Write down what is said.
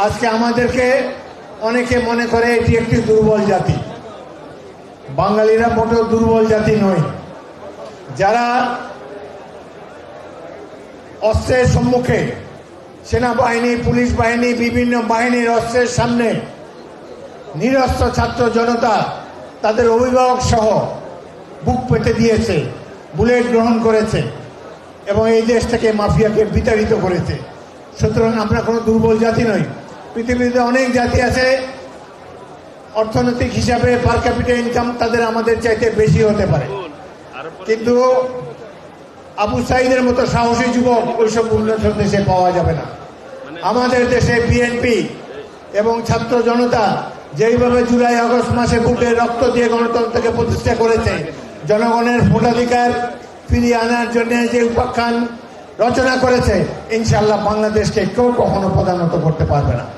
আজকে আমাদেরকে অনেকে মনে করে এটি একটি দুর্বল জাতি। বাঙালিরা মোটেও দুর্বল জাতি নয়। যারা অস্ত্রের সম্মুখে, সেনাবাহিনী, পুলিশ বাহিনী, বিভিন্ন বাহিনীর অস্ত্রের সামনে নিরস্ত্র ছাত্র জনতা তাদের অভিভাবক সহ বুক পেতে দিয়েছে, বুলেট গ্রহণ করেছে এবং এই দেশ থেকে মাফিয়াকে বিতাড়িত করেছে। সুতরাং আমরা কোনো দুর্বল জাতি নই। পৃথিবীতে অনেক জাতি আছে, অর্থনৈতিক হিসাবে পার ক্যাপিটা ইনকাম তাদের আমাদের চাইতে বেশি হতে পারে, কিন্তু আবু সাইদের মতো সাহসী যুবক ওইসব উন্নত দেশে পাওয়া যাবে না। আমাদের দেশে বিএনপি এবং ছাত্র জনতা যেইভাবে জুলাই আগস্ট মাসে বুকে রক্ত দিয়ে গণতন্ত্রকে প্রতিষ্ঠা করেছে, জনগণের ভোটাধিকার ফিরিয়ে আনার জন্য যে উপাখ্যান রচনা করেছে, ইনশাআল্লাহ বাংলাদেশকে কেউ কখনো প্রধানত করতে পারবে না।